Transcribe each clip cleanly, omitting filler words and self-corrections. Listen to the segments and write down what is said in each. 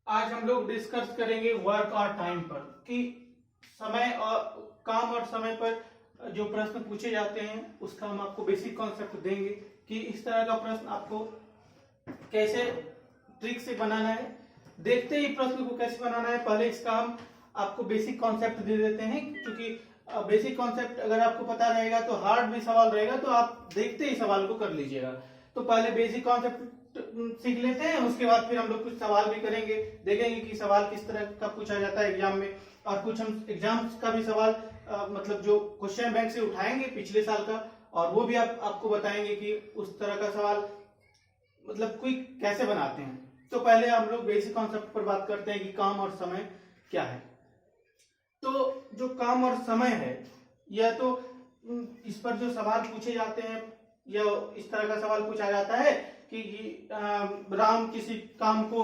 आज हम लोग डिस्कस करेंगे वर्क और टाइम पर कि समय और काम और समय पर जो प्रश्न पूछे जाते हैं उसका हम आपको बेसिक कॉन्सेप्ट देंगे कि इस तरह का प्रश्न आपको कैसे ट्रिक से बनाना है। देखते ही प्रश्न को कैसे बनाना है, पहले इसका हम आपको बेसिक कॉन्सेप्ट दे देते हैं, क्योंकि बेसिक कॉन्सेप्ट अगर आपको पता रहेगा तो हार्ड भी सवाल रहेगा तो आप देखते ही सवाल को कर लीजिएगा। तो पहले बेसिक कॉन्सेप्ट सीख लेते हैं, उसके बाद फिर हम लोग कुछ सवाल भी करेंगे, देखेंगे कि सवाल किस तरह का पूछा जाता है एग्जाम में, और कुछ हम एग्जाम का भी सवाल मतलब जो क्वेश्चन बैंक से उठाएंगे पिछले साल का, और वो भी आपको बताएंगे कि उस तरह का सवाल मतलब क्विक कैसे बनाते हैं। तो पहले हम लोग बेसिक कॉन्सेप्ट पर बात करते हैं कि काम और समय क्या है। तो जो काम और समय है, यह तो इस पर जो सवाल पूछे जाते हैं या इस तरह का सवाल पूछा जाता है कि राम किसी काम को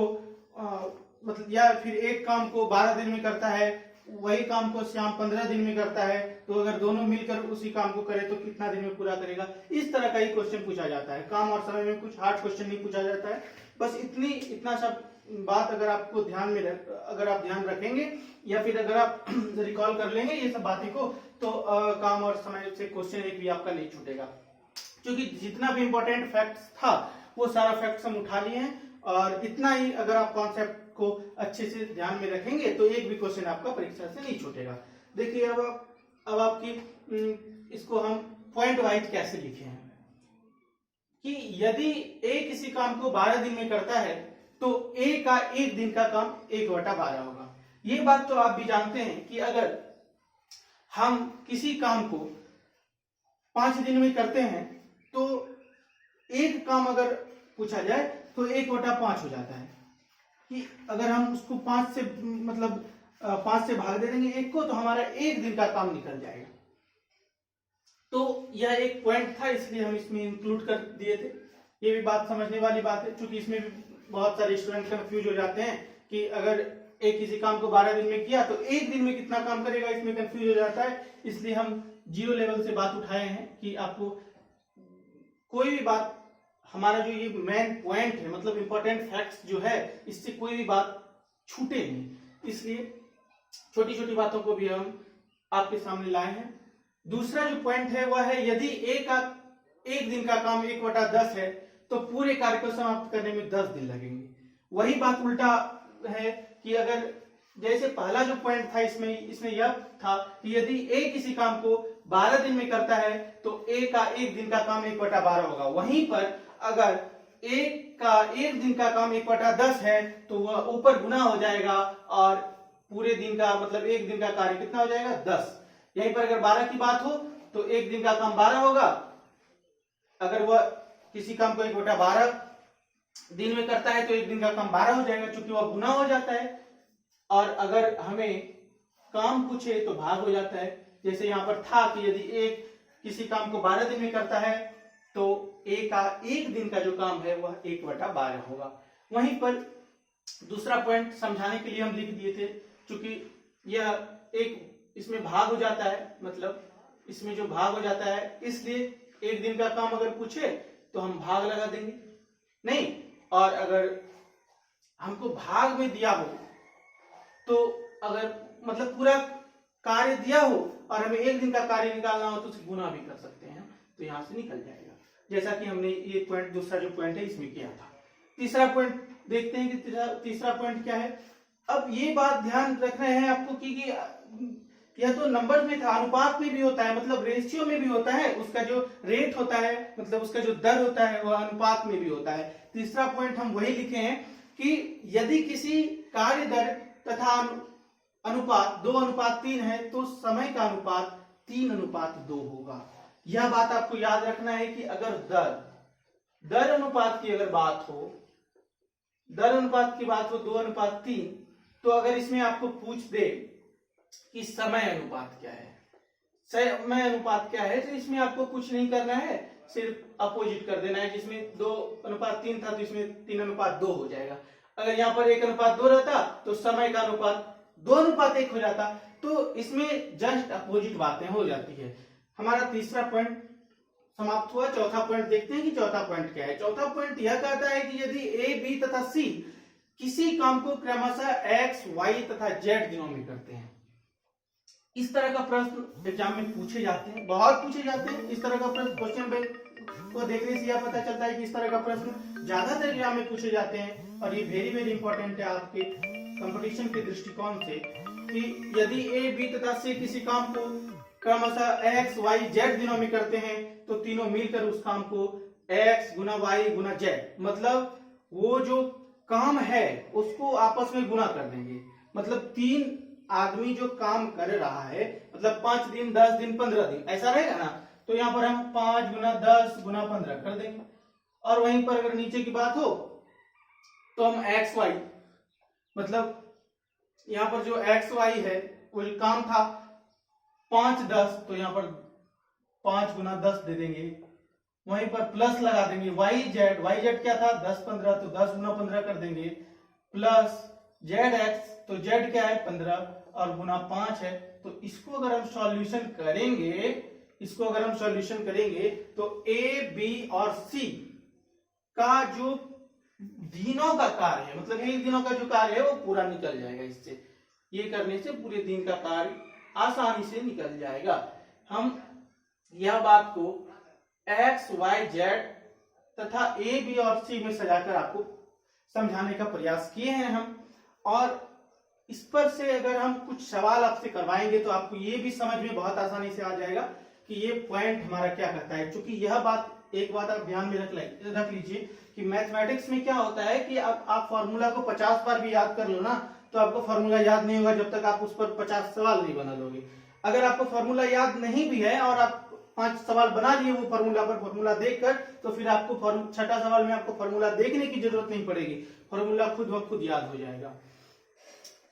मतलब या फिर एक काम को 12 दिन में करता है, वही काम को श्याम 15 दिन में करता है, तो अगर दोनों मिलकर उसी काम को करें तो कितना दिन में पूरा करेगा। इस तरह का ही क्वेश्चन पूछा जाता है। काम और समय में कुछ हार्ड क्वेश्चन नहीं पूछा जाता है। बस इतना सब बात अगर आपको ध्यान में अगर आप ध्यान रखेंगे या फिर अगर आप रिकॉल कर लेंगे ये सब बातें को, तो काम और समय से क्वेश्चन एक भी आपका नहीं छूटेगा, क्योंकि जितना भी इंपॉर्टेंट फैक्ट्स था वो सारा फैक्ट्स हम उठा लिए हैं। और इतना ही अगर आप कॉन्सेप्ट को अच्छे से ध्यान में रखेंगे तो एक भी क्वेश्चन आपका परीक्षा से नहीं छूटेगा। देखिए अब आपकी इसको हम पॉइंट वाइज कैसे लिखे हैं कि यदि ए किसी काम को 12 दिन में करता है तो ए का एक दिन का काम 1/12 होगा। ये बात तो आप भी जानते हैं कि अगर हम किसी काम को 5 दिन में करते हैं तो एक काम अगर पूछा जाए तो 1/5 हो जाता है, कि अगर हम उसको 5 से मतलब 5 से भाग दे देंगे एक को तो हमारा एक दिन का काम निकल जाएगा। तो यह एक पॉइंट था, इसलिए हम इसमें इंक्लूड कर दिए थे। ये भी बात समझने वाली बात है, क्योंकि इसमें भी बहुत सारे स्टूडेंट कंफ्यूज हो जाते हैं कि अगर एक किसी काम को 12 दिन में किया तो एक दिन में कितना काम करेगा, इसमें कंफ्यूज हो जाता है। इसलिए हम 0 लेवल से बात उठाए हैं कि आपको कोई भी बात, हमारा जो ये मेन पॉइंट है मतलब इंपॉर्टेंट फैक्ट्स जो है, इससे कोई भी बात छूटे नहीं, इसलिए छोटी छोटी बातों को भी हम आपके सामने लाए हैं। दूसरा जो पॉइंट है वह है यदि एक दिन का काम 1/10 है तो पूरे कार्य को समाप्त करने में 10 दिन लगेंगे। वही बात उल्टा है कि अगर जैसे पहला जो पॉइंट था इसमें यह था कि यदि ए किसी काम को 12 दिन में करता है तो ए का एक दिन का काम 1/12 होगा। वहीं पर अगर ए का एक दिन का काम 1/10 है तो वह ऊपर गुना हो जाएगा और पूरे दिन का मतलब एक दिन का कार्य कितना हो जाएगा, 10। यहीं पर अगर 12 की बात हो तो एक दिन का काम 12 होगा। अगर वह किसी काम को 1/12 दिन में करता है तो एक दिन का काम 12 हो जाएगा, क्योंकि वह गुना हो जाता है। और अगर हमें काम पूछे तो भाग हो जाता है। जैसे यहाँ पर था कि यदि एक किसी काम को 12 दिन में करता है तो ए का एक दिन का जो काम है वह 1/12 होगा। वहीं पर दूसरा पॉइंट समझाने के लिए हम लिख दिए थे, क्योंकि यह एक इसमें भाग हो जाता है, मतलब इसमें जो भाग हो जाता है, इसलिए एक दिन का काम अगर पूछे तो हम भाग लगा देंगे नहीं। और अगर हमको भाग में दिया हो तो अगर मतलब पूरा कार्य दिया हो और हमें एक दिन का कार्य निकालना हो तो उसे गुना भी कर सकते हैं, तो यहां से निकल जाएगा, जैसा कि हमने ये पॉइंट दूसरा जो पॉइंट है इसमें किया था। तीसरा पॉइंट देखते हैं कि तीसरा पॉइंट क्या है। अब ये बात ध्यान रखना है आपको कि यह तो नंबर में था, अनुपात में भी होता है, मतलब रेशियो में भी होता है। उसका जो रेट होता है मतलब उसका जो दर होता है वह अनुपात में भी होता है। तीसरा पॉइंट हम वही लिखे हैं कि यदि किसी कार्य दर तथा अनुपात 2:3 है तो समय का अनुपात 3:2 होगा। यह बात आपको याद रखना है कि अगर दर अनुपात की अगर बात हो, दर अनुपात की बात हो 2:3, तो अगर इसमें आपको पूछ दे कि समय अनुपात क्या है, समय अनुपात क्या है, तो इसमें आपको कुछ नहीं करना है, सिर्फ अपोजिट कर देना है। जिसमें 2:3 था तो इसमें 3:2 हो जाएगा। अगर यहाँ पर 1:2 रहता तो समय का अनुपात 2:1 हो जाता। तो इसमें जस्ट अपोजिट बातें हो जाती है। हमारा तीसरा पॉइंट समाप्त हुआ। चौथा पॉइंट देखते हैं कि चौथा पॉइंट क्या है। चौथा पॉइंट यह कहता है कि यदि ए, बी तथा सी किसी काम को क्रमशः x, y तथा z दिनों में करते हैं। इस तरह का प्रश्न एग्जाम में पूछे जाते हैं, बहुत पूछे जाते हैं। इस तरह का प्रश्न क्वेश्चन बैंक को देखने से यह पता चलता है कि इस तरह का प्रश्न ज्यादातर एग्जाम में पूछे जाते हैं और ये वेरी वेरी इंपॉर्टेंट है आपके कंपटीशन के दृष्टिकोण से कि यदि a, b तथा c किसी काम को क्रमशः x, y, z दिनों में करते हैं तो तीनों मिलकर उस काम को x गुना y गुना z, मतलब वो जो काम है उसको आपस में गुना कर देंगे। मतलब तीन आदमी जो काम कर रहा है, मतलब 5 दिन 10 दिन 15 दिन ऐसा रहेगा ना, तो यहाँ पर हम 5 गुना 10 गुना 15 कर देंगे। और वहीं पर अगर नीचे की बात हो तो हम x y, मतलब यहाँ पर जो x y है वो जो काम था 5 10, तो यहाँ पर 5 गुना 10 दे देंगे। वहीं पर प्लस लगा देंगे y z क्या था 10 15, तो 10 गुना 15 कर देंगे, प्लस zx, तो z क्या है 15 और गुना 5 है। तो इसको अगर हम सॉल्यूशन करेंगे तो a, b और c का जो दिनों का कार्य है, मतलब एक दिनों का जो कार्य है वो पूरा निकल जाएगा। इससे ये करने से पूरे दिन का कार्य आसानी से निकल जाएगा। हम यह बात को x, y, z तथा a, b और c में सजाकर आपको समझाने का प्रयास किए हैं हम। और इस पर से अगर हम कुछ सवाल आपसे करवाएंगे तो आपको ये भी समझ में बहुत आसानी से आ जाएगा कि ये पॉइंट हमारा क्या कहता है। क्योंकि यह बात, एक बात आप ध्यान में रख लीजिए कि मैथमेटिक्स में क्या होता है कि अब आप फॉर्मूला को 50 बार भी याद कर लो ना तो आपको फॉर्मूला याद नहीं होगा जब तक आप उस पर 50 सवाल नहीं बना लोगे। अगर आपको फॉर्मूला याद नहीं भी है और आप 5 सवाल बना लिए वो फॉर्मूला देखकर, तो फिर आपको छठा सवाल में आपको फॉर्मूला देखने की जरूरत नहीं पड़ेगी, फॉर्मूला खुद ब खुद याद हो जाएगा।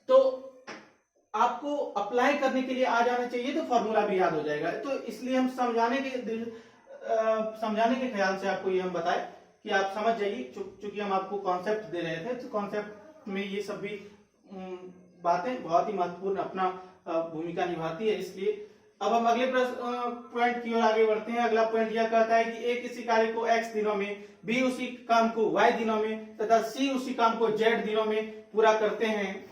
तो आपको अप्लाई करने के लिए आ जाना चाहिए तो फॉर्मूला भी याद हो जाएगा। तो इसलिए हम समझाने के ख्याल से आपको ये हम बताए कि आप समझ जाइए, चूंकि हम आपको कॉन्सेप्ट दे रहे थे तो कॉन्सेप्ट में ये सब भी बातें बहुत ही महत्वपूर्ण अपना भूमिका निभाती है। इसलिए अब हम अगले पॉइंट की ओर आगे बढ़ते हैं। अगला पॉइंट यह कहता है कि a किसी कार्य को x दिनों में, b उसी काम को y दिनों में तथा c उसी काम को z दिनों में पूरा करते हैं।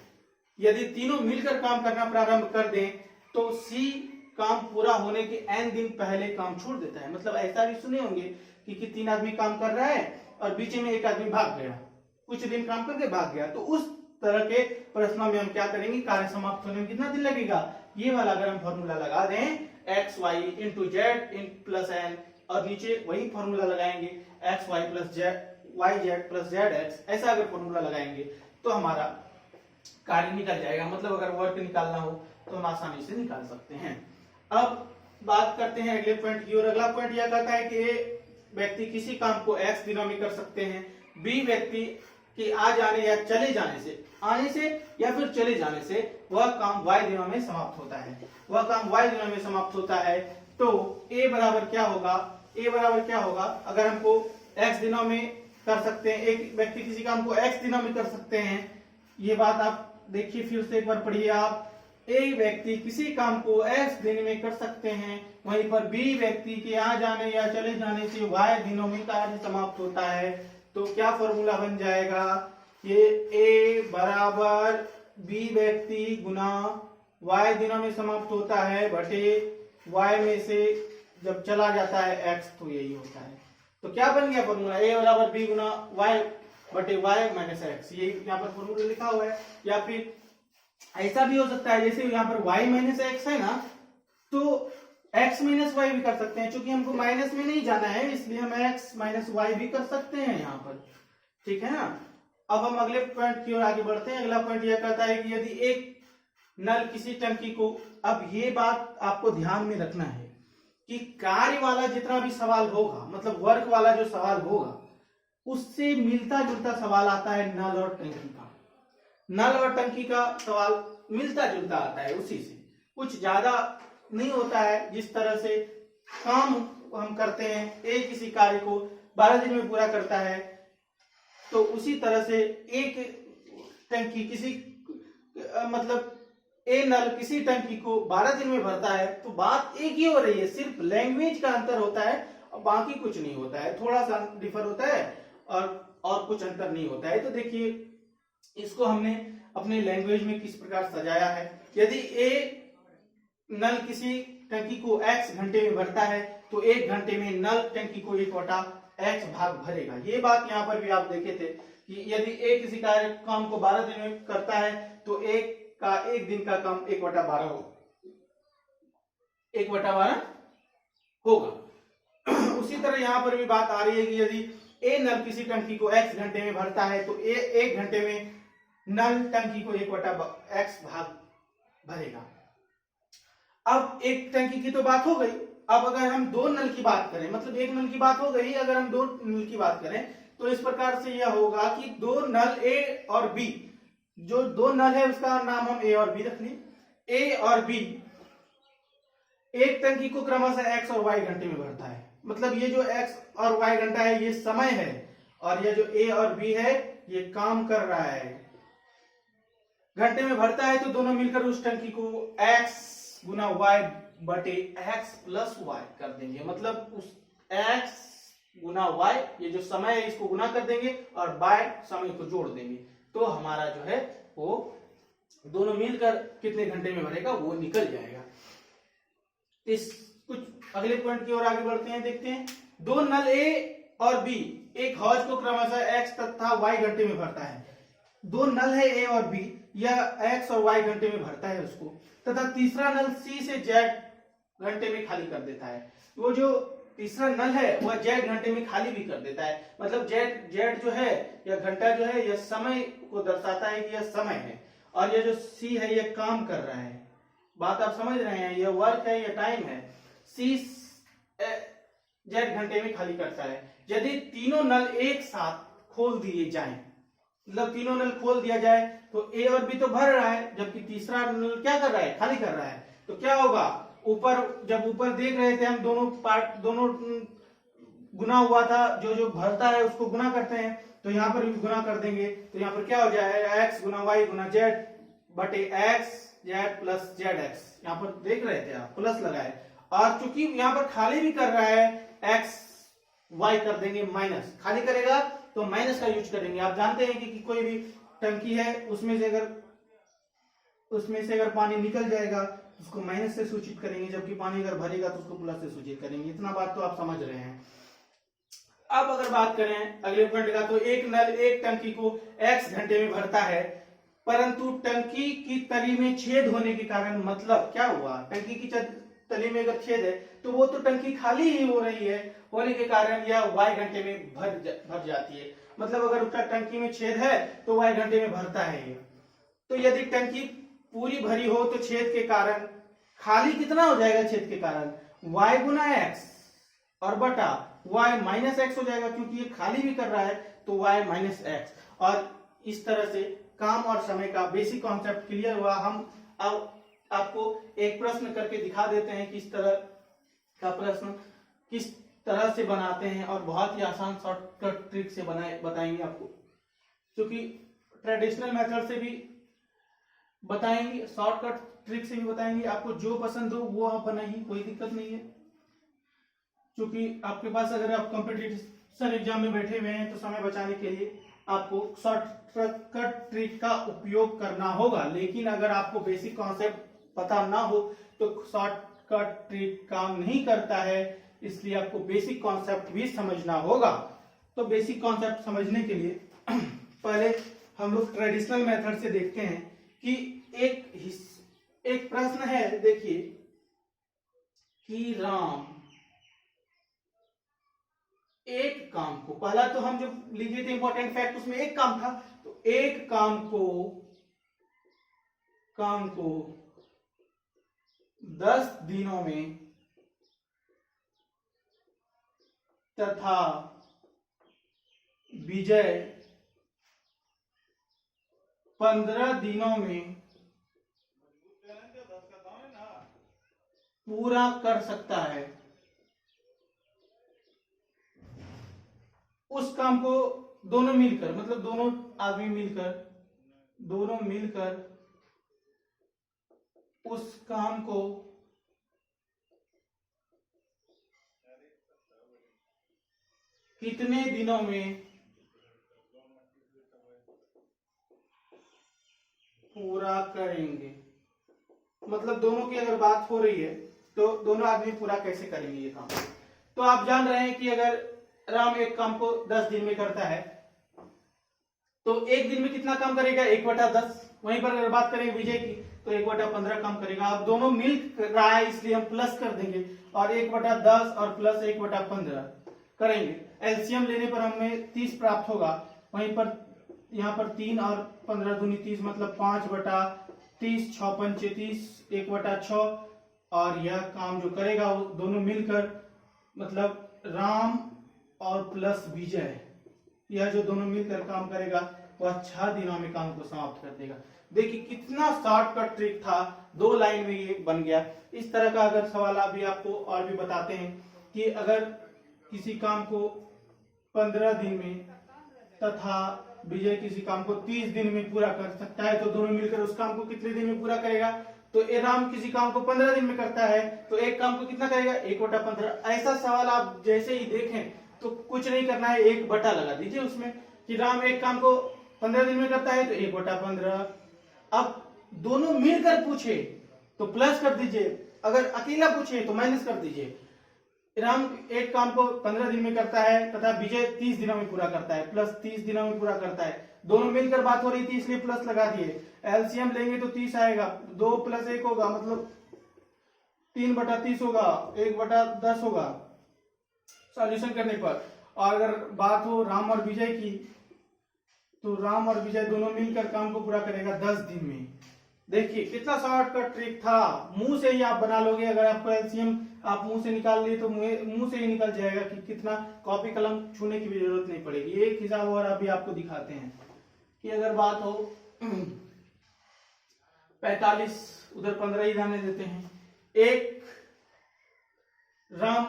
यदि तीनों मिलकर काम करना प्रारंभ कर दें तो c काम पूरा होने के n दिन पहले काम छोड़ देता है। मतलब ऐसा भी सुने होंगे कि 3 आदमी काम कर रहा है और बीच में एक आदमी भाग गया, कुछ दिन काम करके भाग गया। तो उस तरह के प्रश्नों में हम क्या करेंगे, कार्य समाप्त होने में कितना दिन लगेगा, ये वाला अगर हम फॉर्मूला लगा दें x y into Z plus n, और नीचे वही फॉर्मूला लगाएंगे x y plus y z plus z x, ऐसा अगर फॉर्मूला लगाएंगे तो हमारा कार्य निकल जाएगा। मतलब अगर वर्क निकालना हो तो हम आसानी से निकाल सकते हैं। अब बात करते हैं अगले पॉइंट की ओर। अगला पॉइंट यह कहता है कि a व्यक्ति किसी काम को x दिनों में कर सकते हैं, b व्यक्ति के आ जाने या चले जाने से, आने से या फिर चले जाने से वह काम y दिनों में समाप्त होता है। तो a बराबर क्या होगा, अगर हमको x दिनों में कर सकते हैं, एक व्यक्ति किसी काम को x दिनों में कर सकते हैं, ये बात आप देखिए फिर से एक बार पढ़िए आप, एक व्यक्ति किसी काम को x दिन में कर सकते हैं, वहीं पर b व्यक्ति के आ जाने या चले जाने से y दिनों में कार्य समाप्त होता है। तो क्या फॉर्मूला बन जाएगा, ये a बराबर b व्यक्ति गुना y दिनों में समाप्त होता है बटे y में से जब चला जाता है x, तो यही होता है। तो क्या बन गया फॉर्मूला, a बराबर b गुना y बटे y माइनस x, ये यहाँ पर फॉर्मूला लिखा हुआ है। या फिर ऐसा भी हो सकता है, जैसे यहाँ पर y माइनस x है ना, तो x माइनस y भी कर सकते हैं। चूंकि हमको माइनस में नहीं जाना है इसलिए हम x माइनस y भी कर सकते हैं यहाँ पर, ठीक है ना। अब हम अगले पॉइंट की ओर आगे बढ़ते हैं। अगला पॉइंट यह कहता है कि यदि एक नल किसी टंकी को, अब ये बात आपको ध्यान में रखना है कि कार्य वाला जितना भी सवाल होगा, मतलब वर्क वाला जो सवाल होगा, उससे मिलता जुलता सवाल आता है नल और टंकी का। नल और टंकी का सवाल मिलता जुलता आता है, उसी से कुछ ज्यादा नहीं होता है। जिस तरह से काम हम करते हैं, एक किसी कार्य को 12 दिन में पूरा करता है, तो उसी तरह से एक टंकी किसी मतलब ए नल किसी टंकी को 12 दिन में भरता है। तो बात एक ही हो रही है, सिर्फ लैंग्वेज का अंतर होता है और बाकी कुछ नहीं होता है, थोड़ा सा डिफर होता है और कुछ अंतर नहीं होता है। तो देखिए इसको हमने अपने लैंग्वेज में किस प्रकार सजाया है। यदि ए नल किसी टंकी को x घंटे में भरता है तो 1 घंटे में नल टंकी को 1/x भाग भरेगा। ये बात यहाँ पर भी आप देखे थे कि यदि ए किसी कार्य काम को 12 दिन में करता है तो एक दिन का काम 1/12 होगा। उसी तरह यहाँ पर भी बात आ रही है कि यदि ए नल किसी टंकी को x घंटे में भरता है तो 1 घंटे में नल टंकी को 1/x भाग भरेगा। अब एक टंकी की तो बात हो गई। अब अगर हम 2 नल की बात करें, मतलब एक नल की बात हो गई, अगर हम 2 नल की बात करें तो इस प्रकार से यह होगा कि 2 नल ए और बी, जो 2 नल है उसका नाम हम ए और बी रख लिए। ए और बी एक टंकी को क्रमशः x और y घंटे में भरता है। मतलब ये जो x और y घंटा है ये समय है, और ये जो a और b है ये काम कर रहा है। घंटे में भरता है तो दोनों मिलकर उस टंकी को x गुना y बटे x प्लस y कर देंगे। मतलब उस x गुना y, ये जो समय है इसको गुना कर देंगे और y समय को जोड़ देंगे, तो हमारा जो है वो दोनों मिलकर कितने घंटे में भरेगा वो निकल जाएगा। इस कुछ अगले पॉइंट की ओर आगे बढ़ते हैं, देखते हैं। 2 नल A और B एक हौज को क्रमशः x तथा y घंटे में भरता है। 2 नल है A और B, यह x और y घंटे में भरता है उसको, तथा तीसरा नल C से Z घंटे में खाली कर देता है। वो जो तीसरा नल है वह Z घंटे में खाली भी कर देता है। मतलब Z जो है यह घंटा जो है यह समय को दर्शाता है कि यह समय है, और यह जो C है यह काम कर रहा है। बात आप समझ रहे हैं, यह वर्क है, यह टाइम है। C Z घंटे में खाली करता है। यदि तीनों नल एक साथ खोल दिए जाएं, मतलब तीनों नल खोल दिया जाए तो A और B तो भर रहा है, जबकि तीसरा नल क्या कर रहा है, खाली कर रहा है। तो क्या होगा, ऊपर जब ऊपर देख रहे थे हम दोनों गुना हुआ था, जो जो भरता है उसको गुना करते हैं, तो यहाँ पर भी गुना कर देंगे। तो यहाँ पर क्या हो जाएगा, x गुना y गुना z बटे x z plus Z x. यहाँ पर देख रहे थे आप प्लस लगाए, और चूंकि यहाँ पर खाली भी कर रहा है x y कर देंगे माइनस, खाली करेगा तो माइनस का यूज करेंगे। आप जानते हैं कि कोई भी टंकी है उसमें से अगर पानी निकल जाएगा तो उसको माइनस से सूचित करेंगे, जबकि पानी अगर भरेगा तो उसको प्लस से सूचित करेंगे। इतना बात तो आप समझ रहे हैं। अब अगर बात करें अगले पॉइंट का, तो एक नल एक टंकी को x घंटे में भरता है, परंतु टंकी की तली में छेद होने के कारण, मतलब क्या हुआ, टंकी की तली में अगर छेद है तो वो तो टंकी खाली ही हो रही है, होने के कारण यह y घंटे में भर जाती है। मतलब अगर उसका टंकी में छेद है तो y घंटे में भरता है। तो यदि टंकी पूरी भरी हो तो छेद के कारण खाली कितना हो जाएगा, छेद के कारण y गुना x और बटा y माइनस एक्स हो जाएगा, क्योंकि ये खाली भी कर रहा है तो y माइनस एक्स। और इस तरह से काम और समय का बेसिक कॉन्सेप्ट क्लियर हुआ। हम अब आपको एक प्रश्न करके दिखा देते हैं कि इस तरह का प्रश्न किस तरह से बनाते हैं, और बहुत ही आसान शॉर्टकट ट्रिक से बताएंगे आपको, क्योंकि ट्रेडिशनल मेथड से भी बताएंगे, शॉर्टकट ट्रिक से भी बताएंगे। आपको जो पसंद हो वो आप बनाइए, कोई दिक्कत नहीं है। क्योंकि आपके पास अगर आप कॉम्पिटिशन एग्जाम में बैठे हुए हैं तो समय बचाने के लिए आपको शॉर्टकट ट्रिक का उपयोग करना होगा। लेकिन अगर आपको बेसिक कॉन्सेप्ट पता ना हो तो शॉर्टकट ट्रिक काम नहीं करता है, इसलिए आपको बेसिक कॉन्सेप्ट भी समझना होगा। तो बेसिक कॉन्सेप्ट समझने के लिए पहले हम लोग ट्रेडिशनल मेथड से देखते हैं कि एक प्रश्न है, देखिए कि राम एक काम को, पहला तो हम जो लिखे थे इंपॉर्टेंट फैक्ट उसमें एक काम था, तो एक काम को 10 दिनों में तथा विजय 15 दिनों में पूरा कर सकता है। उस काम को दोनों मिलकर, मतलब दोनों आदमी मिलकर उस काम को कितने दिनों में पूरा करेंगे। मतलब दोनों की अगर बात हो रही है तो दोनों आदमी पूरा कैसे करेंगे ये काम। तो आप जान रहे हैं कि अगर राम एक काम को 10 दिन में करता है तो एक दिन में कितना काम करेगा, 1/10। वहीं पर अगर बात करें विजय की तो 1/15 काम करेगा। अब दोनों मिल रहा है इसलिए हम प्लस कर देंगे और 1/10 और प्लस 1/15 करेंगे। एलसीएम लेने पर हमें 30 प्राप्त होगा। वहीं पर यहाँ पर 3 और 15 दूनी 30 मतलब 5/30, 6 पंचे 30, 1/6। और यह काम जो करेगा वो दोनों मिलकर मतलब राम और प्लस विजय, यह जो दोनों मिलकर काम करेगा वह 6 दिनों में काम को समाप्त कर देगा। देखिए कितना शॉर्टकट ट्रिक था, 2 लाइन में ये बन गया। इस तरह का अगर सवाल अभी आपको और भी बताते हैं कि अगर किसी काम को 15 दिन में तथा विजय किसी काम को 30 दिन में पूरा कर सकता है तो दोनों मिलकर उस काम को कितने दिन में पूरा करेगा। तो राम किसी काम को 15 दिन में करता है तो एक काम को कितना करेगा, 1/15। ऐसा सवाल आप जैसे ही देखें तो कुछ नहीं करना है, 1 लगा दीजिए उसमें कि राम एक काम को 15 दिन में करता है तो 1/15। अब दोनों मिलकर पूछे तो प्लस कर दीजिए, अगर अकेला पूछे तो माइनस कर दीजिए। राम एक काम को 15 दिन में करता है तथा विजय 30 दिनों में पूरा करता है, प्लस 30 दिनों में पूरा करता है। दोनों मिलकर बात हो रही थी इसलिए प्लस लगा दिए। एलसीएम लेंगे तो 30 आएगा, 2 + 1 होगा मतलब 3/30 होगा, 1/10 होगा सॉल्यूशन करने पर। और अगर बात हो राम और विजय की तो राम और विजय दोनों मिलकर काम को पूरा करेगा 10 दिन में। देखिए कितना शॉर्टकट ट्रिक था, मुंह से ही आप बना लोगे। अगर आपको एलसीएम आप मुंह से निकाल लिए तो मुंह से ही निकल जाएगा कि कितना, कॉपी कलम छूने की भी जरूरत नहीं पड़ेगी। एक हिसाब और अभी आपको दिखाते हैं कि अगर बात हो 45, उधर 15 ही रहने देते हैं। एक राम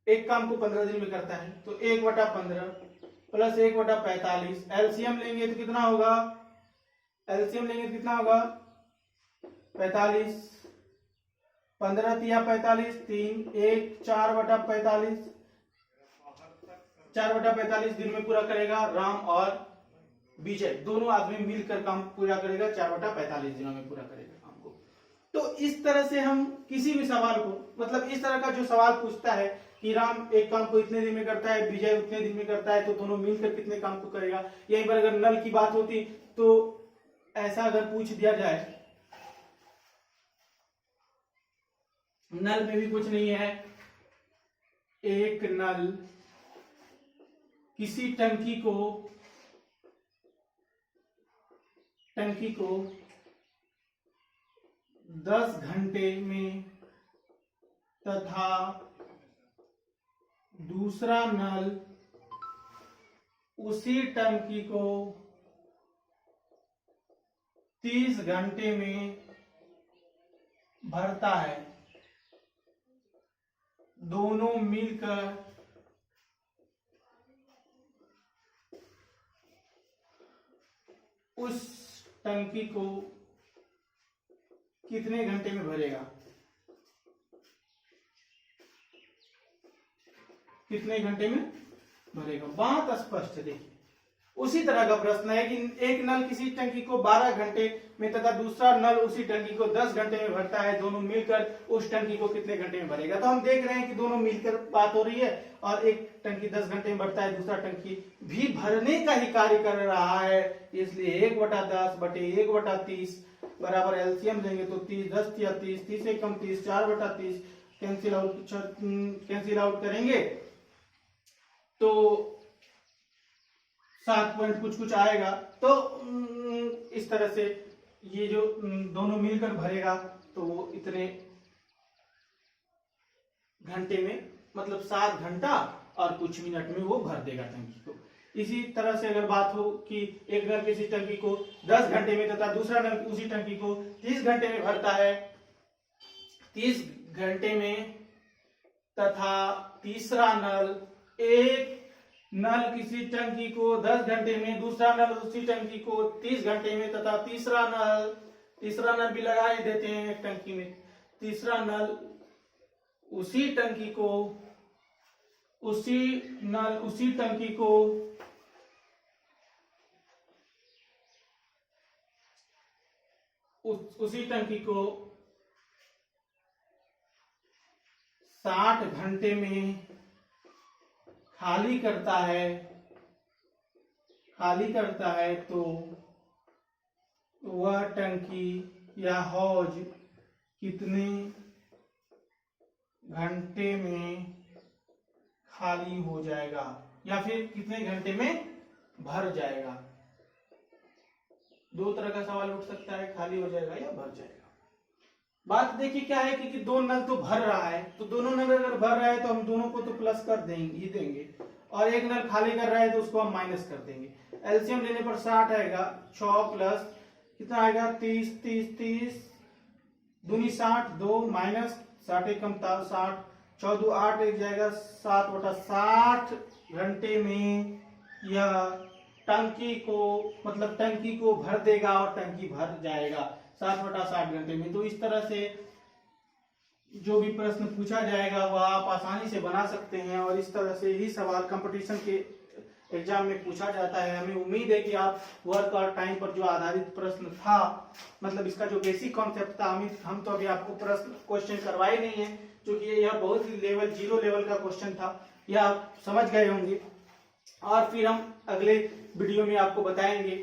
एक काम को 15 दिन में करता है तो 1/15 प्लस 1/45। एलसीएम लेंगे तो कितना होगा, एलसीएम लेंगे तो कितना होगा 45, 15 तिया 45, 3 1 4/45, 4/45 दिन में पूरा करेगा राम और विजय, दोनों आदमी मिलकर काम पूरा करेगा, 4/45 दिनों में पूरा करेगा काम को। तो इस तरह से हम किसी भी सवाल को, मतलब इस तरह का जो सवाल पूछता है कि राम एक काम को इतने दिन में करता है, विजय उतने दिन में करता है, तो दोनों मिलकर कितने काम को करेगा। यहीं पर अगर नल की बात होती तो ऐसा अगर पूछ दिया जाए, नल में भी कुछ नहीं है, एक नल किसी टंकी को 10 घंटे में तथा दूसरा नल उसी टंकी को 30 घंटे में भरता है, दोनों मिलकर उस टंकी को कितने घंटे में भरेगा, कितने घंटे में भरेगा। बात स्पष्ट है। देखिए उसी तरह का प्रश्न है कि एक नल किसी टंकी को 12 घंटे में तथा दूसरा नल उसी टंकी को 10 घंटे में भरता है, दोनों मिलकर उस टंकी को कितने घंटे में भरेगा। तो हम देख रहे हैं कि दोनों मिलकर बात हो रही है और एक टंकी 10 घंटे में भरता है, दूसरा टंकी भी भरने का ही कार्य कर रहा है, इसलिए 1/10 बटे 1/30 बराबर एलसीएम लेंगे तो 30 10 या 30 30 से कम 30 4/30 कैंसिल आउट करेंगे तो 7 पॉइंट कुछ आएगा। तो इस तरह से ये जो दोनों मिलकर भरेगा तो वो इतने घंटे में, मतलब 7 घंटा और कुछ मिनट में वो भर देगा टंकी को। इसी तरह से अगर बात हो कि एक नल किसी टंकी को 10 घंटे में तथा दूसरा नल उसी टंकी को 30 घंटे में भरता है, 30 घंटे में तथा तीसरा नल, एक नल किसी टंकी को 10 घंटे में, दूसरा नल उसी टंकी को 30 घंटे में तथा तीसरा नल भी लगा ही देते हैं एक टंकी में, तीसरा नल उसी टंकी को उसी टंकी को 60 घंटे में खाली करता है तो वह टंकी या हौज कितने घंटे में खाली हो जाएगा, या फिर कितने घंटे में भर जाएगा। दो तरह का सवाल उठ सकता है, खाली हो जाएगा या भर जाएगा। बात देखिए क्या है कि दो नल तो भर रहा है, तो दोनों नल अगर भर रहा है तो हम दोनों को तो प्लस कर देंगे, और एक नल खाली कर रहा है तो उसको हम माइनस कर देंगे। एलसीएम लेने पर 60 आएगा, 6 प्लस कितना आएगा 30, 30, 30 दूनी 60, 2 माइनस 60 कम 60, 4 2 8 एक जाएगा 7/60 घंटे में यह टंकी को भर देगा और टंकी भर जाएगा 7/60 घंटे में। तो इस तरह से जो भी प्रश्न पूछा जाएगा वह आप आसानी से बना सकते हैं, और इस तरह से ही सवाल कंपटीशन के एग्जाम में पूछा जाता है। हमें उम्मीद है कि आप वर्क और टाइम पर जो आधारित प्रश्न था, मतलब इसका जो बेसिक कॉन्सेप्ट था, हम तो अभी आपको क्वेश्चन करवाए नहीं है, क्योंकि यह बहुत ही लेवल 0 लेवल का क्वेश्चन था, यह आप समझ गए होंगे। और फिर हम अगले वीडियो में आपको बताएंगे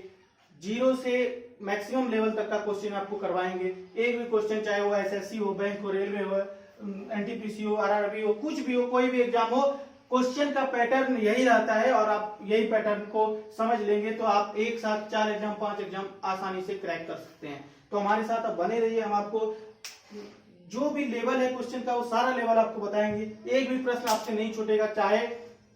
0 से मैक्सिमम लेवल तक का क्वेश्चन आपको करवाएंगे। एक भी क्वेश्चन, चाहे वो एसएससी हो, बैंक हो, रेलवे हो, एनटीपीसी हो, आरआरबी हो, कुछ भी हो, कोई भी एग्जाम हो, क्वेश्चन का पैटर्न यही रहता है, और आप यही पैटर्न को समझ लेंगे तो आप एक साथ 4 एग्जाम 5 एग्जाम आसानी से क्रैक कर सकते हैं। तो हमारे साथ आप बने रहिए, हम आपको जो भी लेवल है क्वेश्चन का वो सारा लेवल आपको बताएंगे। एक भी प्रश्न आपसे नहीं छूटेगा, चाहे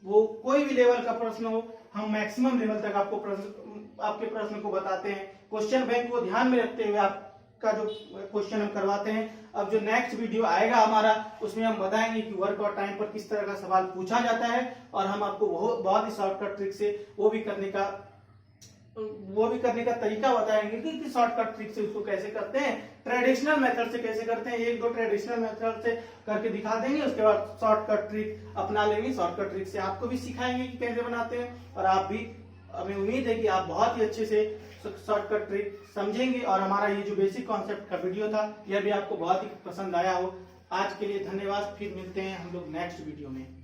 वो कोई भी लेवल का प्रश्न हो, हम मैक्सिमम लेवल तक आपके प्रश्न को बताते हैं। क्वेश्चन बैंक को ध्यान में रखते हुए आपका जो क्वेश्चन हम करवाते हैं। अब जो नेक्स्ट वीडियो आएगा हमारा, उसमें हम बताएंगे कि वर्क और टाइम पर किस तरह का सवाल पूछा जाता है, और हम आपको बहुत ही शॉर्टकट ट्रिक से वो भी करने का तरीका बताएंगे कि शॉर्टकट ट्रिक से उसको कैसे करते हैं, ट्रेडिशनल मेथड से कैसे करते हैं। 1-2 ट्रेडिशनल मेथड से करके दिखा देंगे, उसके बाद शॉर्टकट ट्रिक अपना लेंगे। शॉर्टकट ट्रिक से आपको भी सिखाएंगे कि कैसे बनाते हैं, और आप भी, हमें उम्मीद है कि आप बहुत ही अच्छे से शॉर्टकट ट्रिक समझेंगे, और हमारा ये जो बेसिक कॉन्सेप्ट का वीडियो था यह भी आपको बहुत ही पसंद आया हो। आज के लिए धन्यवाद, फिर मिलते हैं हम लोग नेक्स्ट वीडियो में।